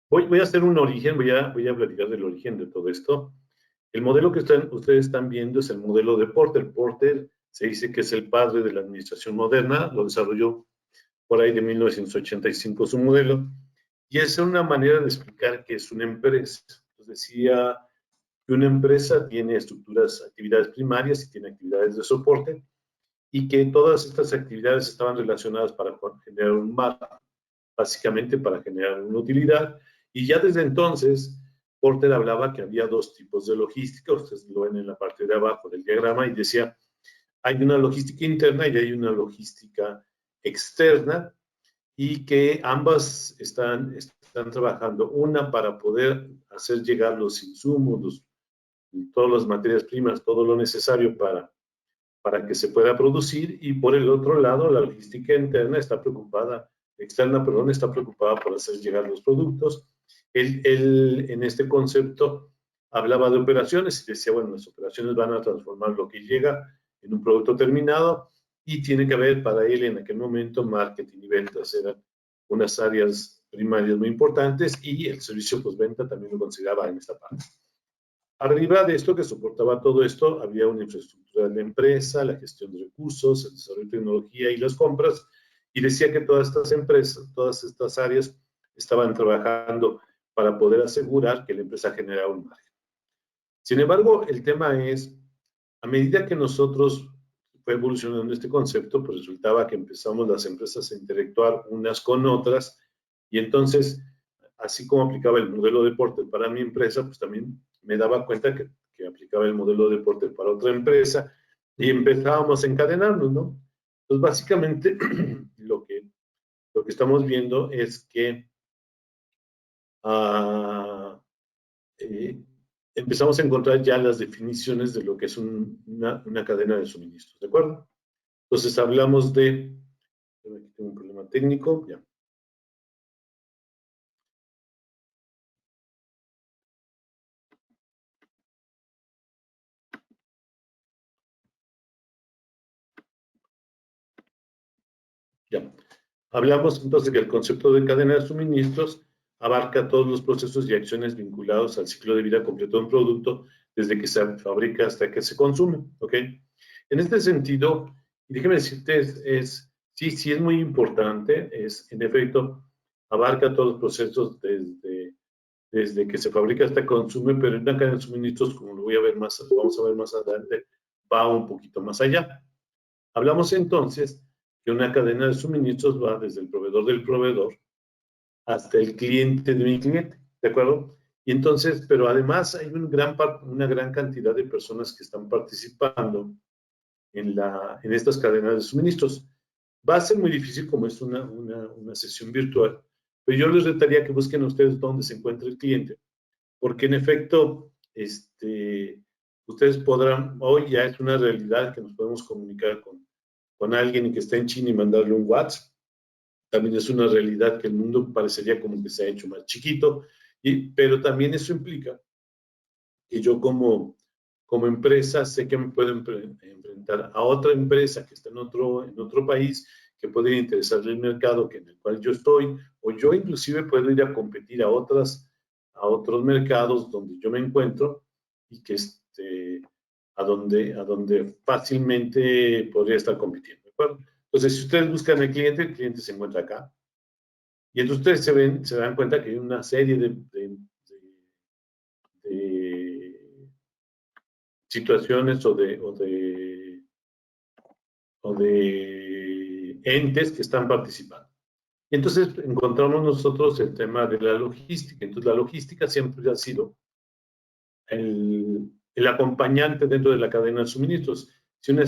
Voy a hacer un origen, voy a platicar del origen de todo esto. El modelo que ustedes están viendo es el modelo de Porter. Porter se dice que es el padre de la administración moderna, lo desarrolló por ahí de 1985 su modelo, y es una manera de explicar qué es una empresa. Entonces decía que una empresa tiene estructuras, actividades primarias y tiene actividades de soporte, y que todas estas actividades estaban relacionadas para generar un margen, básicamente para generar una utilidad. Y ya desde entonces, Porter hablaba que había dos tipos de logística, ustedes lo ven en la parte de abajo del diagrama, y decía, hay una logística interna y hay una logística externa, y que ambas están trabajando, una para poder hacer llegar los insumos, todas las materias primas, todo lo necesario para que se pueda producir, y por el otro lado, la logística interna está preocupada, externa, perdón, está preocupada por hacer llegar los productos. Él en este concepto hablaba de operaciones y decía, bueno, las operaciones van a transformar lo que llega en un producto terminado, y tiene que haber para él en aquel momento marketing y ventas eran unas áreas primarias muy importantes, y el servicio postventa también lo consideraba en esta parte. Arriba de esto que soportaba todo esto, había una infraestructura de la empresa, la gestión de recursos, el desarrollo de tecnología y las compras, y decía que todas estas empresas, todas estas áreas estaban trabajando para poder asegurar que la empresa generara un margen. Sin embargo, el tema es, a medida que nosotros fue evolucionando este concepto, pues resultaba que empezamos las empresas a interactuar unas con otras, y entonces, así como aplicaba el modelo de Porter para mi empresa, pues también me daba cuenta que aplicaba el modelo de Porter para otra empresa, y empezábamos a encadenarnos, ¿no? Pues básicamente lo que estamos viendo es que uh, eh, empezamos a encontrar ya las definiciones de lo que es una cadena de suministros, ¿de acuerdo? Entonces hablamos de, aquí tengo un problema técnico, ya. Ya. Hablamos entonces que el concepto de cadena de suministros abarca todos los procesos y acciones vinculados al ciclo de vida completo de un producto, desde que se fabrica hasta que se consume, ¿ok? En este sentido, y déjeme decirte, sí es muy importante, en efecto, abarca todos los procesos desde que se fabrica hasta que consume, pero en una cadena de suministros, como lo vamos a ver más adelante, va un poquito más allá. Hablamos entonces que una cadena de suministros va desde el proveedor del proveedor hasta el cliente de mi cliente, ¿de acuerdo? Y entonces, pero además hay una gran cantidad de personas que están participando en estas cadenas de suministros. Va a ser muy difícil como es una sesión virtual, pero yo les retaría que busquen ustedes dónde se encuentra el cliente, porque en efecto, ustedes podrán, hoy ya es una realidad que nos podemos comunicar con alguien que está en China y mandarle un WhatsApp. También es una realidad que el mundo parecería como que se ha hecho más chiquito, pero también eso implica que yo como empresa sé que me puedo enfrentar a otra empresa que está en otro país, que puede interesarle el mercado en el cual yo estoy, o yo inclusive puedo ir a competir a otros mercados donde yo me encuentro, y que a donde fácilmente podría estar compitiendo, ¿de acuerdo? Entonces, si ustedes buscan el cliente se encuentra acá. Y entonces ustedes se dan cuenta que hay una serie de situaciones o de entes que están participando. Y entonces encontramos nosotros el tema de la logística. Entonces, la logística siempre ha sido el acompañante dentro de la cadena de suministros. Si una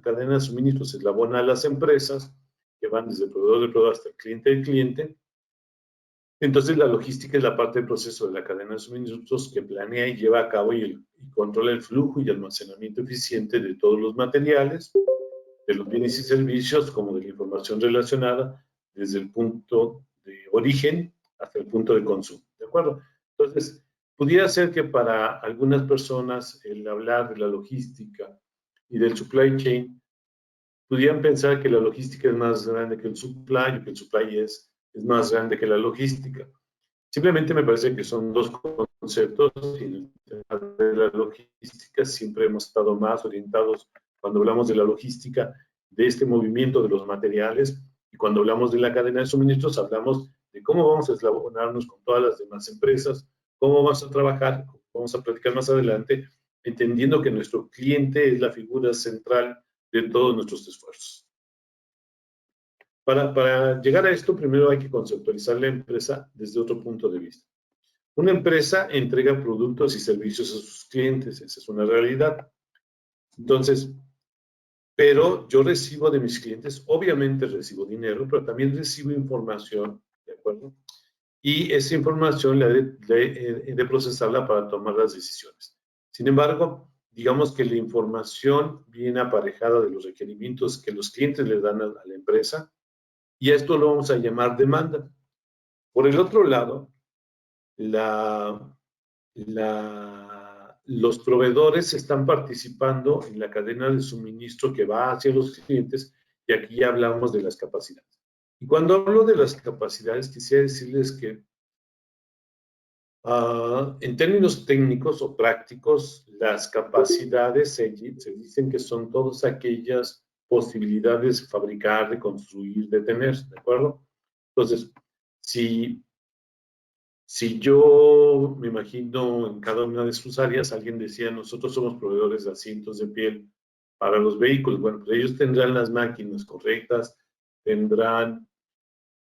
cadena de suministros se eslabona a las empresas, que van desde el proveedor del proveedor hasta el cliente del cliente, entonces la logística es la parte del proceso de la cadena de suministros que planea y lleva a cabo y controla el flujo y almacenamiento eficiente de todos los materiales, de los bienes y servicios, como de la información relacionada, desde el punto de origen hasta el punto de consumo. ¿De acuerdo? Entonces, pudiera ser que para algunas personas el hablar de la logística y del supply chain pudieran pensar que la logística es más grande que el supply, o que el supply es más grande que la logística. Simplemente me parece que son dos conceptos y en el tema de la logística siempre hemos estado más orientados, cuando hablamos de la logística, de este movimiento de los materiales, y cuando hablamos de la cadena de suministros hablamos de cómo vamos a eslabonarnos con todas las demás empresas, cómo vamos a trabajar, cómo vamos a platicar más adelante, entendiendo que nuestro cliente es la figura central de todos nuestros esfuerzos. Para llegar a esto, primero hay que conceptualizar la empresa desde otro punto de vista. Una empresa entrega productos y servicios a sus clientes, esa es una realidad. Entonces, pero yo recibo de mis clientes, obviamente recibo dinero, pero también recibo información, ¿de acuerdo? Y esa información la he de procesarla para tomar las decisiones. Sin embargo, digamos que la información viene aparejada de los requerimientos que los clientes le dan a la empresa, y a esto lo vamos a llamar demanda. Por el otro lado, los proveedores están participando en la cadena de suministro que va hacia los clientes, y aquí ya hablamos de las capacidades. Y cuando hablo de las capacidades, quisiera decirles que en términos técnicos o prácticos, las capacidades se dicen que son todas aquellas posibilidades de fabricar, de construir, de tener, ¿de acuerdo? Entonces, si yo me imagino en cada una de sus áreas, alguien decía, nosotros somos proveedores de asientos de piel para los vehículos. Bueno, pues ellos tendrán las máquinas correctas, tendrán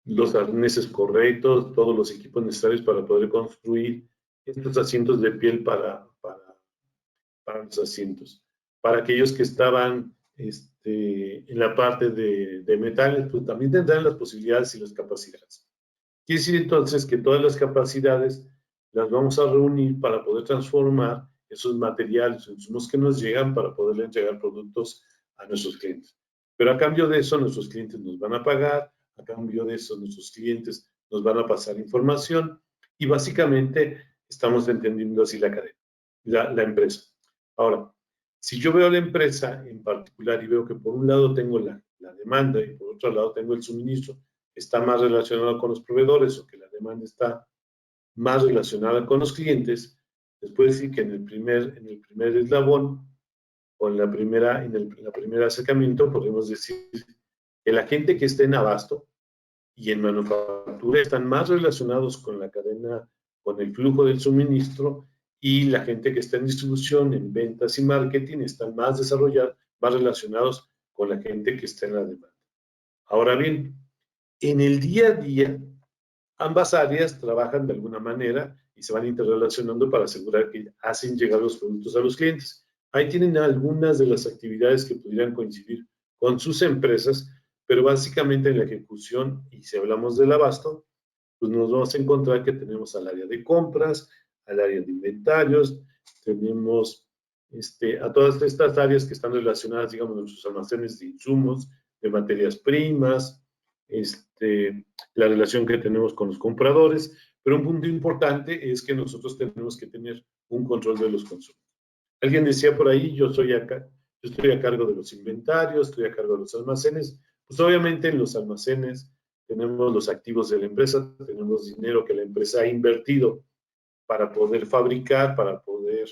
los arneses correctos, todos los equipos necesarios para poder construir estos asientos de piel para los asientos. Para aquellos que estaban en la parte de metales, pues también tendrán las posibilidades y las capacidades. Quiere decir entonces que todas las capacidades las vamos a reunir para poder transformar esos materiales, insumos que nos llegan para poderle entregar productos a nuestros clientes. Pero a cambio de eso, nuestros clientes nos van a pagar, a cambio de eso, nuestros clientes nos van a pasar información, y básicamente estamos entendiendo así la cadena, la empresa. Ahora, si yo veo la empresa en particular y veo que por un lado tengo la demanda y por otro lado tengo el suministro, está más relacionado con los proveedores o que la demanda está más relacionada con los clientes, les puedo decir que en el primer eslabón o en el primer acercamiento podemos decir que la gente que está en abasto y en manufactura están más relacionados con la cadena, con el flujo del suministro, y la gente que está en distribución, en ventas y marketing están más desarrollados, más relacionados con la gente que está en la demanda. Ahora bien, en el día a día, ambas áreas trabajan de alguna manera y se van interrelacionando para asegurar que hacen llegar los productos a los clientes. Ahí tienen algunas de las actividades que pudieran coincidir con sus empresas, pero básicamente en la ejecución, y si hablamos del abasto, pues nos vamos a encontrar que tenemos al área de compras, al área de inventarios, tenemos a todas estas áreas que están relacionadas, digamos, nuestros almacenes de insumos, de materias primas, la relación que tenemos con los compradores, pero un punto importante es que nosotros tenemos que tener un control de los consumos. Alguien decía por ahí, yo estoy a cargo de los inventarios, estoy a cargo de los almacenes. Pues obviamente en los almacenes tenemos los activos de la empresa, tenemos dinero que la empresa ha invertido para poder fabricar, para poder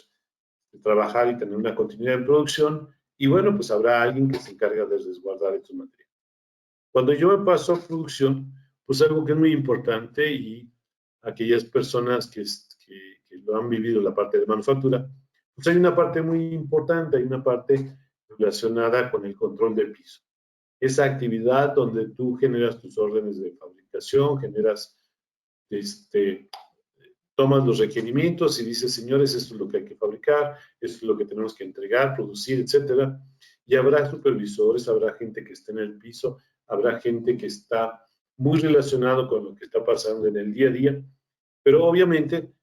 trabajar y tener una continuidad en producción, y bueno, pues habrá alguien que se encarga de resguardar estos materiales. Cuando yo me paso a producción, pues algo que es muy importante, y aquellas personas que lo han vivido, la parte de manufactura, pues hay una parte muy importante, hay una parte relacionada con el control de piso. Esa actividad donde tú generas tus órdenes de fabricación, tomas los requerimientos y dices, señores, esto es lo que hay que fabricar, esto es lo que tenemos que entregar, producir, etcétera. Y habrá supervisores, habrá gente que está en el piso, habrá gente que está muy relacionado con lo que está pasando en el día a día, pero obviamente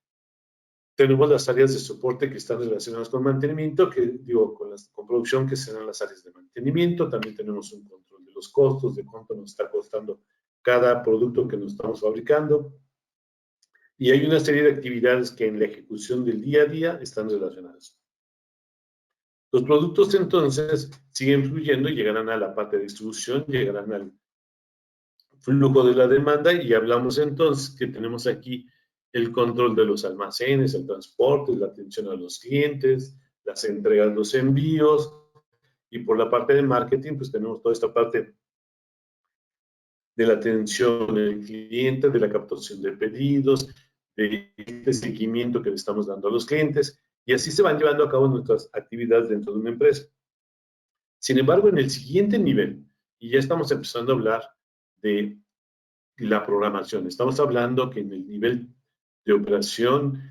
tenemos las áreas de soporte que están relacionadas con mantenimiento, con producción, que serán las áreas de mantenimiento. También tenemos un control de los costos, de cuánto nos está costando cada producto que nos estamos fabricando. Y hay una serie de actividades que en la ejecución del día a día están relacionadas. Los productos entonces siguen fluyendo y llegarán a la parte de distribución, llegarán al flujo de la demanda, y hablamos entonces que tenemos aquí el control de los almacenes, el transporte, la atención a los clientes, las entregas, los envíos. Y por la parte de marketing, pues tenemos toda esta parte de la atención al cliente, de la captación de pedidos, de este seguimiento que le estamos dando a los clientes. Y así se van llevando a cabo nuestras actividades dentro de una empresa. Sin embargo, en el siguiente nivel, y ya estamos empezando a hablar de la programación, estamos hablando que en el nivel de operación,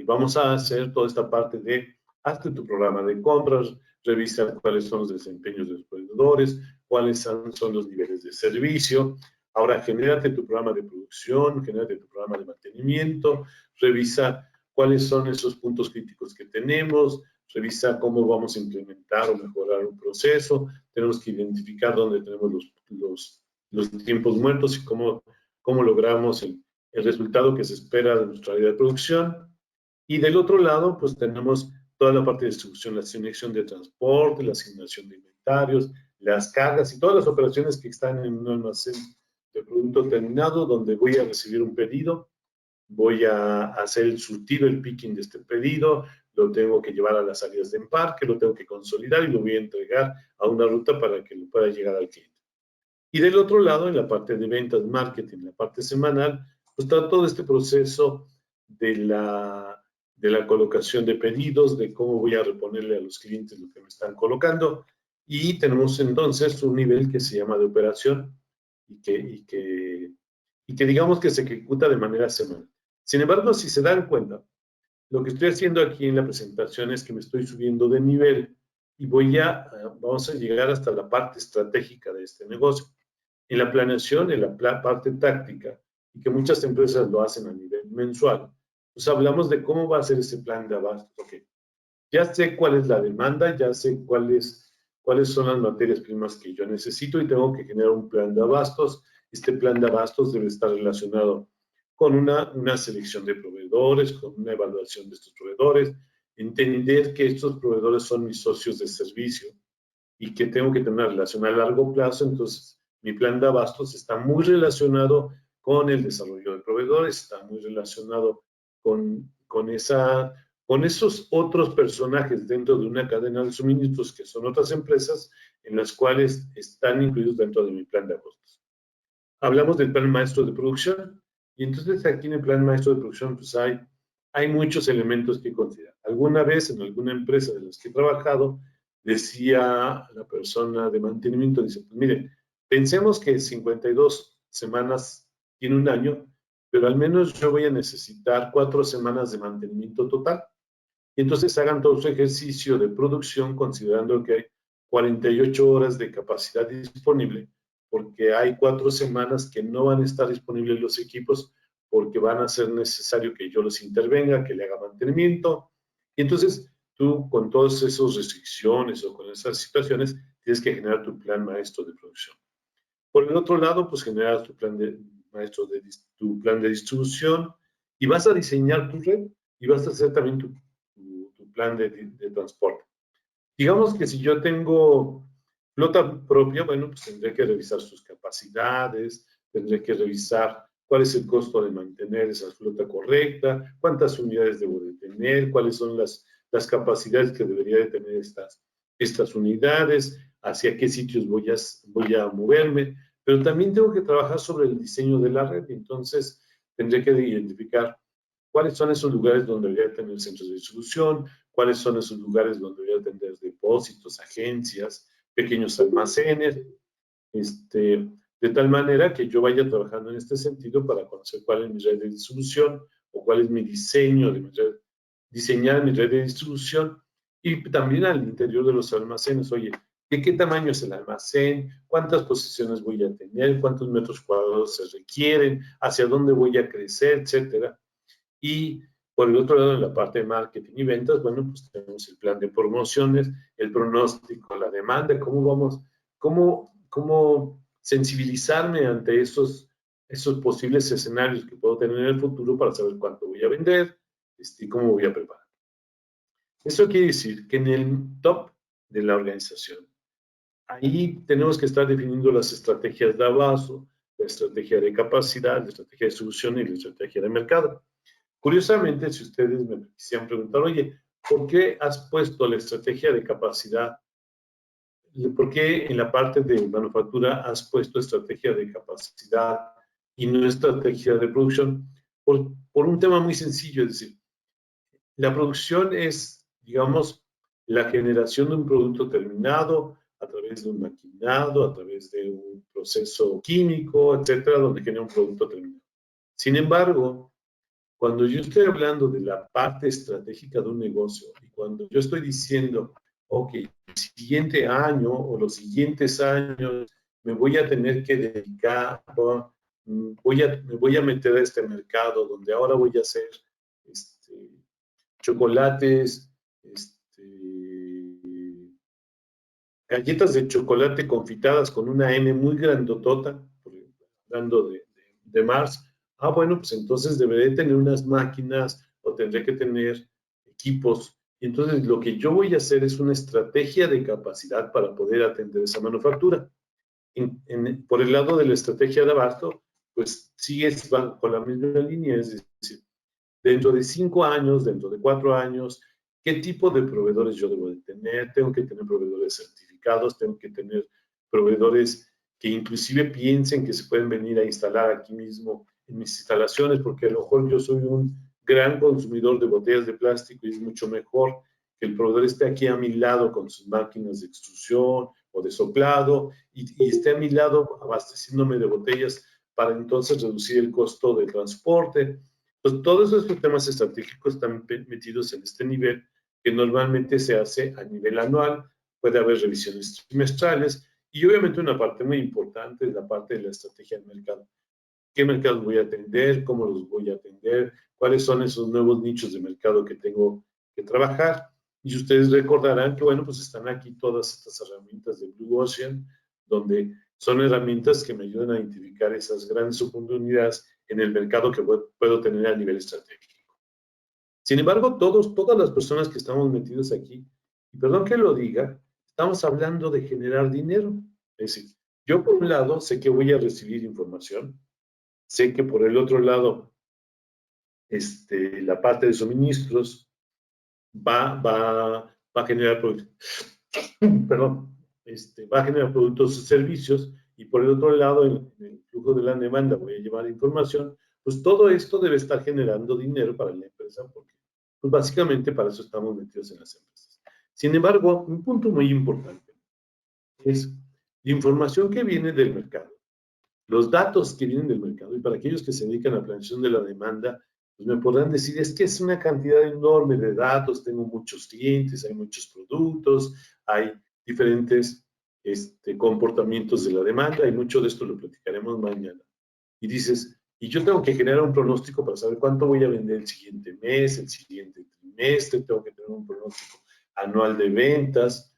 vamos a hacer toda esta parte de hazte tu programa de compras, revisa cuáles son los desempeños de los proveedores, cuáles son los niveles de servicio. Ahora, genérate tu programa de producción, genérate tu programa de mantenimiento, revisa cuáles son esos puntos críticos que tenemos, revisa cómo vamos a implementar o mejorar un proceso, tenemos que identificar dónde tenemos los tiempos muertos y cómo logramos el resultado que se espera de nuestra área de producción. Y del otro lado, pues tenemos toda la parte de distribución, la asignación de transporte, la asignación de inventarios, las cargas y todas las operaciones que están en un almacén de producto terminado, donde voy a recibir un pedido, voy a hacer el surtido, el picking de este pedido, lo tengo que llevar a las áreas de embarque, lo tengo que consolidar y lo voy a entregar a una ruta para que lo pueda llegar al cliente. Y del otro lado, en la parte de ventas, marketing, la parte semanal, pues está todo este proceso de la colocación de pedidos, de cómo voy a reponerle a los clientes lo que me están colocando. Y tenemos entonces un nivel que se llama de operación y que digamos que se ejecuta de manera semanal. Sin embargo, si se dan cuenta, lo que estoy haciendo aquí en la presentación es que me estoy subiendo de nivel y vamos a llegar hasta la parte estratégica de este negocio. En la planeación, en la parte táctica, y que muchas empresas lo hacen a nivel mensual, pues hablamos de cómo va a ser ese plan de abastos. Okay. Ya sé cuál es la demanda, ya sé cuáles son las materias primas que yo necesito y tengo que generar un plan de abastos. Este plan de abastos debe estar relacionado con una selección de proveedores, con una evaluación de estos proveedores, entender que estos proveedores son mis socios de servicio y que tengo que tener una relación a largo plazo. Entonces, mi plan de abastos está muy relacionado con el desarrollo de proveedores, está muy relacionado con esos otros personajes dentro de una cadena de suministros que son otras empresas en las cuales están incluidos dentro de mi plan de abastos. Hablamos del plan maestro de producción y entonces aquí en el plan maestro de producción pues hay muchos elementos que considerar. Alguna vez en alguna empresa de las que he trabajado decía la persona de mantenimiento, dice, pues miren, pensemos que 52 semanas tiene un año, pero al menos yo voy a necesitar 4 semanas de mantenimiento total. Y entonces hagan todo su ejercicio de producción considerando que hay 48 horas de capacidad disponible, porque hay 4 semanas que no van a estar disponibles los equipos porque van a ser necesario que yo los intervenga, que le haga mantenimiento. Y entonces tú con todas esas restricciones o con esas situaciones tienes que generar tu plan maestro de producción. Por el otro lado, pues generas tu plan tu plan de distribución y vas a diseñar tu red y vas a hacer también tu plan de transporte. Digamos que si yo tengo flota propia, bueno, pues tendré que revisar sus capacidades, tendré que revisar cuál es el costo de mantener esa flota correcta, cuántas unidades debo de tener, cuáles son las capacidades que debería de tener estas unidades, hacia qué sitios voy a moverme, pero también tengo que trabajar sobre el diseño de la red, entonces tendré que identificar cuáles son esos lugares donde debería tener centros de distribución, cuáles son esos lugares donde debería tener depósitos, agencias, pequeños almacenes, de tal manera que yo vaya trabajando en este sentido para conocer cuál es mi red de distribución o cuál es mi diseño de mi red, diseñar mi red de distribución y también al interior de los almacenes. Oye, ¿de qué tamaño es el almacén? ¿Cuántas posiciones voy a tener? ¿Cuántos metros cuadrados se requieren? ¿Hacia dónde voy a crecer? Etcétera. Y por el otro lado, en la parte de marketing y ventas, bueno, pues tenemos el plan de promociones, el pronóstico, la demanda, cómo sensibilizarme ante esos posibles escenarios que puedo tener en el futuro para saber cuánto voy a vender y cómo voy a preparar. Eso quiere decir que en el top de la organización, ahí tenemos que estar definiendo las estrategias de abasto, la estrategia de capacidad, la estrategia de distribución y la estrategia de mercado. Curiosamente, si ustedes me quisieran preguntar, oye, ¿por qué has puesto la estrategia de capacidad? ¿Por qué en la parte de manufactura has puesto estrategia de capacidad y no estrategia de producción? Por un tema muy sencillo, es decir, la producción es, digamos, la generación de un producto terminado a través de un maquinado, a través de un proceso químico, etcétera, donde genera un producto terminado. Sin embargo, cuando yo estoy hablando de la parte estratégica de un negocio y cuando yo estoy diciendo, ok, el siguiente año o los siguientes años me voy a tener que dedicar, me voy a meter a este mercado donde ahora voy a hacer chocolates, galletas de chocolate confitadas con una M muy grandotota, hablando de Mars. Ah, bueno, pues entonces deberé tener unas máquinas o tendré que tener equipos. Y entonces lo que yo voy a hacer es una estrategia de capacidad para poder atender esa manufactura. Por el lado de la estrategia de abasto, pues sigue con la misma línea, es decir, dentro de 5 años, dentro de 4 años, ¿qué tipo de proveedores yo debo de tener? Tengo que tener proveedores certificados, tengo que tener proveedores que inclusive piensen que se pueden venir a instalar aquí mismo en mis instalaciones, porque a lo mejor yo soy un gran consumidor de botellas de plástico y es mucho mejor que el proveedor esté aquí a mi lado con sus máquinas de extrusión o de soplado y esté a mi lado abasteciéndome de botellas para entonces reducir el costo de transporte. Pues todos esos temas estratégicos están metidos en este nivel que normalmente se hace a nivel anual, puede haber revisiones trimestrales y obviamente una parte muy importante es la parte de la estrategia del mercado. ¿Qué mercados voy a atender? ¿Cómo los voy a atender? ¿Cuáles son esos nuevos nichos de mercado que tengo que trabajar? Y ustedes recordarán que, bueno, pues están aquí todas estas herramientas de Blue Ocean, donde son herramientas que me ayudan a identificar esas grandes oportunidades en el mercado que puedo tener a nivel estratégico. Sin embargo, todas las personas que estamos metidos aquí, y perdón que lo diga, estamos hablando de generar dinero. Es decir, yo por un lado sé que voy a recibir información, sé que por el otro lado, la parte de suministros va a generar perdón, va a generar productos y servicios, y por el otro lado, en el flujo de la demanda voy a llevar información, pues todo esto debe estar generando dinero para la empresa, porque pues básicamente para eso estamos metidos en las empresas. Sin embargo, un punto muy importante es la información que viene del mercado, los datos que vienen del mercado, y para aquellos que se dedican a la planeación de la demanda, pues me podrán decir, es que es una cantidad enorme de datos, tengo muchos clientes, hay muchos productos, hay diferentes comportamientos de la demanda, y mucho de esto lo platicaremos mañana. Y dices, y yo tengo que generar un pronóstico para saber cuánto voy a vender el siguiente mes, el siguiente trimestre, tengo que tener un pronóstico anual de ventas.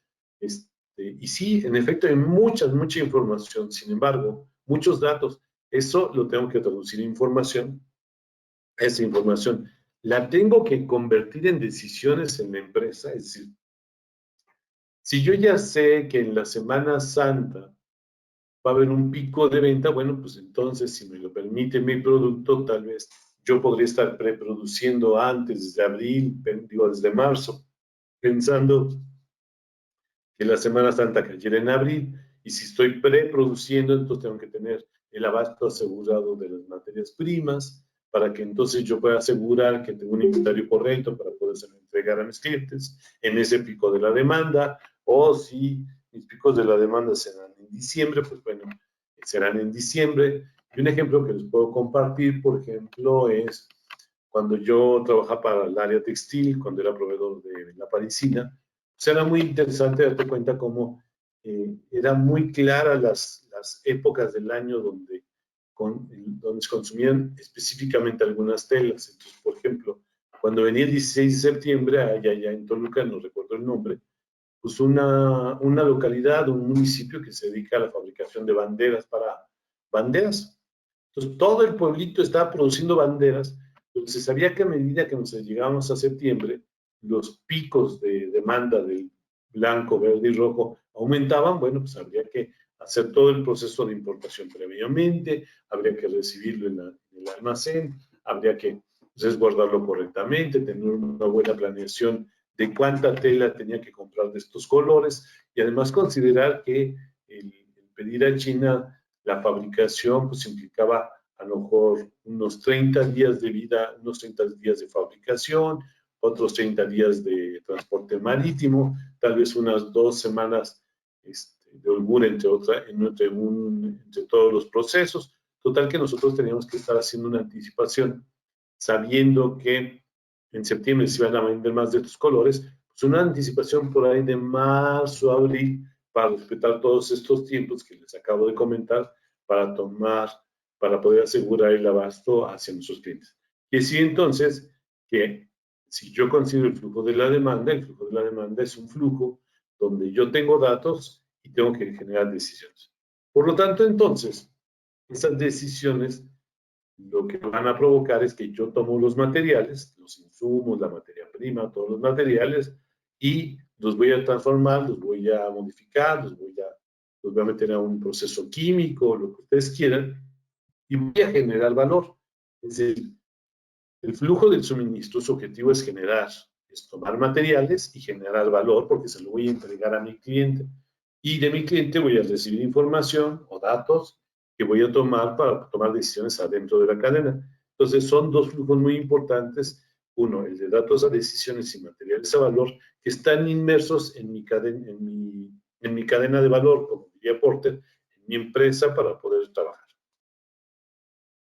Y sí, en efecto, hay mucha información, sin embargo, muchos datos. Eso lo tengo que traducir en información. Esa información la tengo que convertir en decisiones en la empresa. Es decir, si yo ya sé que en la Semana Santa va a haber un pico de venta, bueno, pues entonces, si me lo permite mi producto, tal vez yo podría estar preproduciendo antes, desde abril, digo, desde marzo, pensando que la Semana Santa cayera en abril, y si estoy preproduciendo, entonces tengo que tener el abasto asegurado de las materias primas, para que entonces yo pueda asegurar que tengo un inventario correcto para poder entregar a mis clientes en ese pico de la demanda, o si mis picos de la demanda serán en diciembre, pues bueno, serán en diciembre. Y un ejemplo que les puedo compartir, por ejemplo, es cuando yo trabajaba para el área textil, cuando era proveedor de la parisina, pues era muy interesante darte cuenta cómo eran muy claras las épocas del año donde se consumían específicamente algunas telas. Entonces, por ejemplo, cuando venía el 16 de septiembre, allá en Toluca, no recuerdo el nombre, pues una localidad, un municipio que se dedica a la fabricación de banderas para banderas. Entonces, todo el pueblito estaba produciendo banderas, pero se sabía que a medida que nos llegábamos a septiembre, los picos de demanda del blanco, verde y rojo aumentaban. Bueno, pues habría que hacer todo el proceso de importación previamente, habría que recibirlo en el almacén, habría que resguardarlo correctamente, tener una buena planeación de cuánta tela tenía que comprar de estos colores y además considerar que el pedir a China la fabricación pues implicaba a lo mejor unos 30 días de vida, unos 30 días de fabricación, otros 30 días de transporte marítimo, tal vez unas 2 semanas de holgura entre todos los procesos. Total que nosotros teníamos que estar haciendo una anticipación, sabiendo que en septiembre se iban a vender más de estos colores, pues una anticipación por ahí de marzo, abril, para respetar todos estos tiempos que les acabo de comentar, para poder asegurar el abasto hacia nuestros clientes. Y así entonces que si yo considero el flujo de la demanda es un flujo donde yo tengo datos y tengo que generar decisiones. Por lo tanto, entonces, esas decisiones lo que van a provocar es que yo tomo los materiales, los insumos, la materia prima, todos los materiales, y los voy a transformar, los voy a modificar, los voy a meter a un proceso químico, lo que ustedes quieran, y voy a generar valor. Es decir, el flujo del suministro, su objetivo es tomar materiales y generar valor porque se lo voy a entregar a mi cliente. Y de mi cliente voy a recibir información o datos que voy a tomar para tomar decisiones adentro de la cadena. Entonces, son dos flujos muy importantes. Uno, el de datos a decisiones y materiales a valor, que están inmersos en mi cadena de valor, como diría Porter, en mi empresa para poder trabajar.